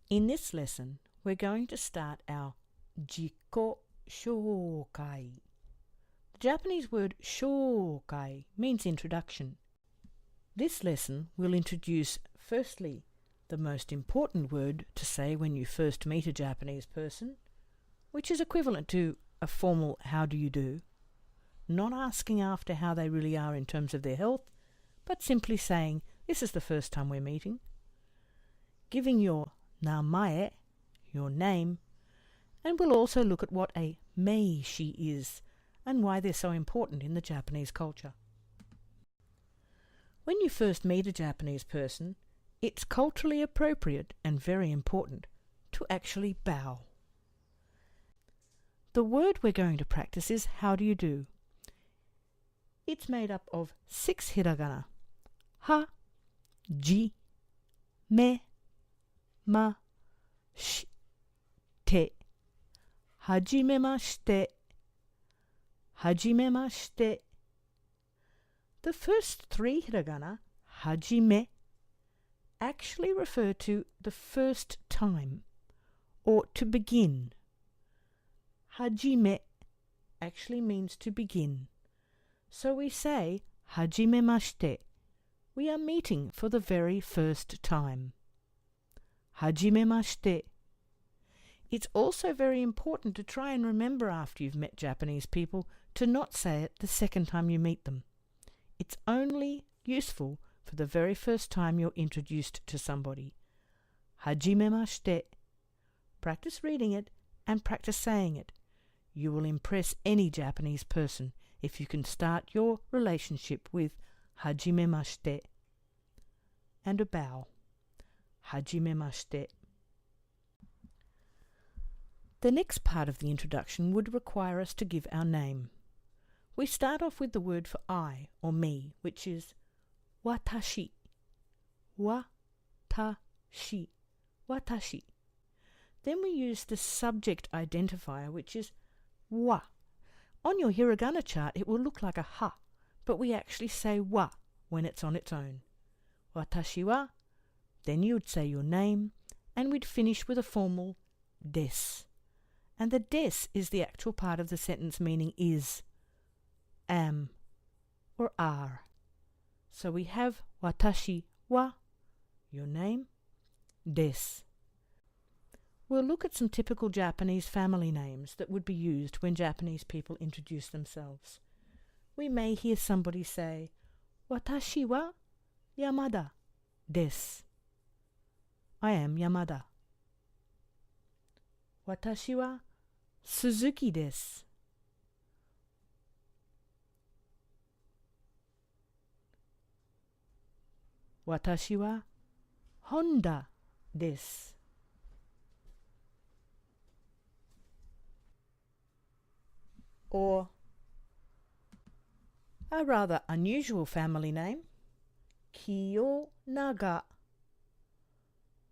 In this lesson, we're going to start our jiko shoukai. The Japanese word shoukai means introduction. This lesson will introduce, firstly, the most important word to say when you first meet a Japanese person, which is equivalent to a formal how do you do, not asking after how they really are in terms of their health, but simply saying, this is the first time we're meeting, giving your namae, your name, and we'll also look at what a meishi is and why they're so important in the Japanese culture. When you first meet a Japanese person, it's culturally appropriate and very important to actually bow. The word we're going to practice is how do you do. It's made up of 6 hiragana. Ha, ji, me, ma, shi, te. Hajimemashite. Hajimemashite. The first 3 hiragana, hajime, actually refer to the first time or to begin. Hajime actually means to begin. So we say hajimemashite. We are meeting for the very first time. Hajimemashite. It's also very important to try and remember after you've met Japanese people to not say it the second time you meet them. It's only useful for the very first time you're introduced to somebody. Hajimemashite. Practice reading it and practice saying it. You will impress any Japanese person if you can start your relationship with hajimemashite and a bow. Hajimemashite. The next part of the introduction would require us to give our name. We start off with the word for I or me, which is watashi. Watashi. Watashi. Then we use the subject identifier, which is wa. On your hiragana chart, it will look like a ha, but we actually say wa when it's on its own. Watashi wa. Then you would say your name, and we'd finish with a formal des. And the des is the actual part of the sentence meaning is, am, or are. So we have watashi wa, your name, des. We'll look at some typical Japanese family names that would be used when Japanese people introduce themselves. We may hear somebody say, watashi wa Yamada desu. I am Yamada. Watashi wa Suzuki desu. Watashi wa Honda desu. Or a rather unusual family name, Kiyonaga.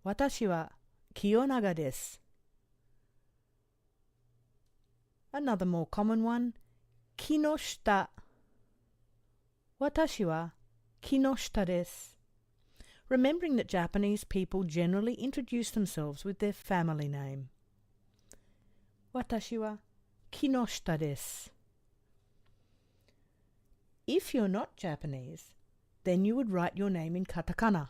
Watashi wa Kiyonaga desu. Another more common one, Kinoshita. Watashi wa Kinoshita desu. Remembering that Japanese people generally introduce themselves with their family name. Watashi wa Kinoshita desu. If you're not Japanese, then you would write your name in katakana.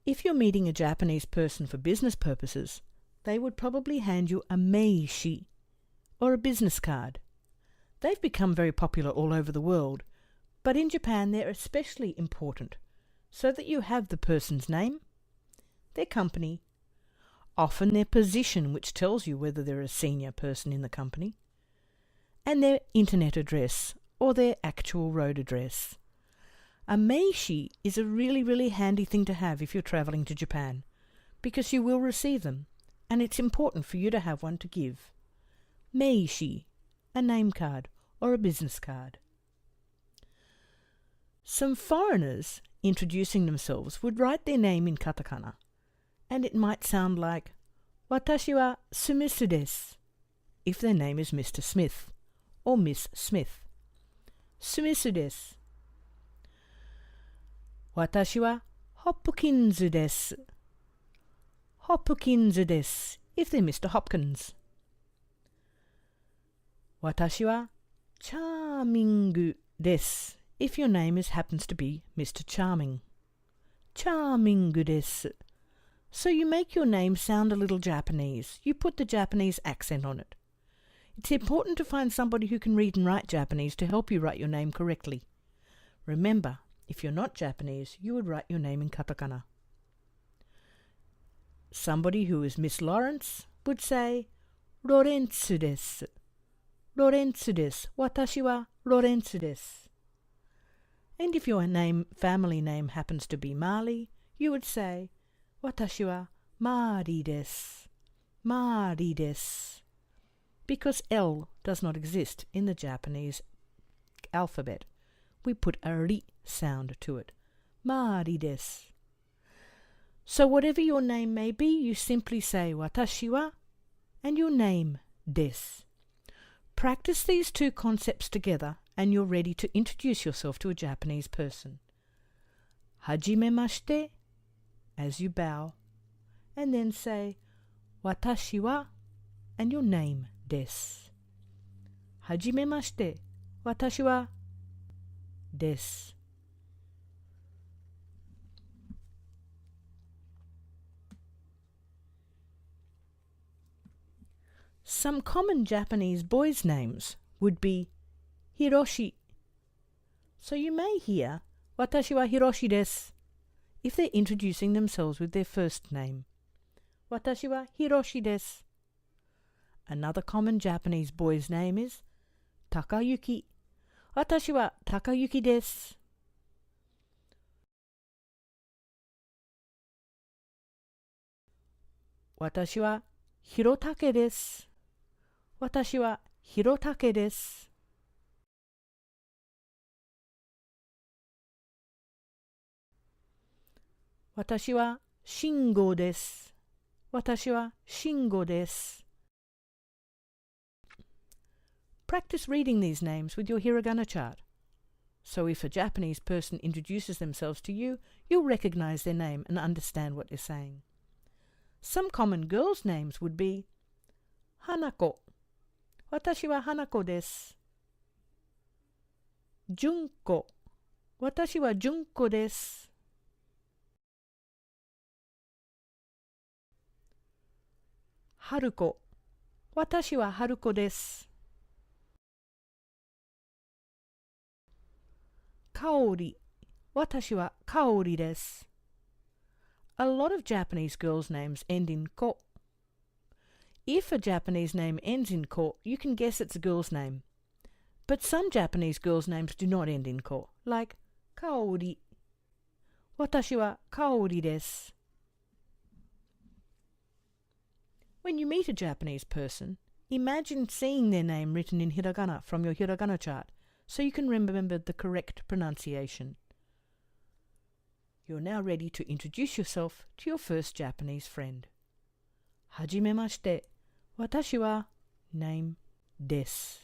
If you're meeting a Japanese person for business purposes, they would probably hand you a meishi, or a business card. They've become very popular all over the world, but in Japan they're especially important, so that you have the person's name, their company, often their position, which tells you whether they're a senior person in the company, and their internet address or their actual road address. A meishi is a really handy thing to have if you're travelling to Japan, because you will receive them, and it's important for you to have one to give. Meishi, a name card or a business card. Some foreigners introducing themselves would write their name in katakana, and it might sound like Watashi wa Sumitsu desu if their name is Mr. Smith or Miss Smith. Sumitsu desu. Watashi wa Hopkins desu. Hopkins desu, if they're Mr. Hopkins. Watashi wa charming desu, if your name happens to be Mr. Charming. Charming desu. So you make your name sound a little Japanese. You put the Japanese accent on it. It's important to find somebody who can read and write Japanese to help you write your name correctly. Remember, if you're not Japanese, you would write your name in katakana. Somebody who is Miss Lawrence would say, Lorenzu desu. Lorenzu desu. Watashi wa Lorenzu desu. And if your family name happens to be Marley, you would say, Watashi wa Mari desu. Mari desu. Because L does not exist in the Japanese alphabet, we put a ri sound to it. Mari desu. So whatever your name may be, you simply say Watashi wa and your name desu. Practice these two concepts together and you're ready to introduce yourself to a Japanese person. Hajime as you bow, and then say Watashi wa and your name desu. Hajime watashi wa desu. Some common Japanese boys' names would be Hiroshi. So you may hear Watashi wa Hiroshi desu if they're introducing themselves with their first name. Watashi wa Hiroshi desu. Another common Japanese boy's name is Takayuki. Watashi wa Takayuki desu. Watashi wa Hirotake desu. Watashi wa Hirotake desu. Watashi wa Shingo desu. Watashi wa Shingo desu. Practice reading these names with your hiragana chart. So if a Japanese person introduces themselves to you, you'll recognize their name and understand what they're saying. Some common girls' names would be Hanako. Watashi wa Hanako desu. Junko. Watashi wa Junko desu. Haruko. Watashi wa Haruko desu. Kaori. Watashi wa Kaori desu. A lot of Japanese girls' names end in ko. If a Japanese name ends in ko, you can guess it's a girl's name. But some Japanese girls' names do not end in ko, like Kaori. Watashi wa Kaori desu. When you meet a Japanese person, imagine seeing their name written in hiragana from your hiragana chart, so you can remember the correct pronunciation. You're now ready to introduce yourself to your first Japanese friend. Hajimemashite. Watashi wa name desu.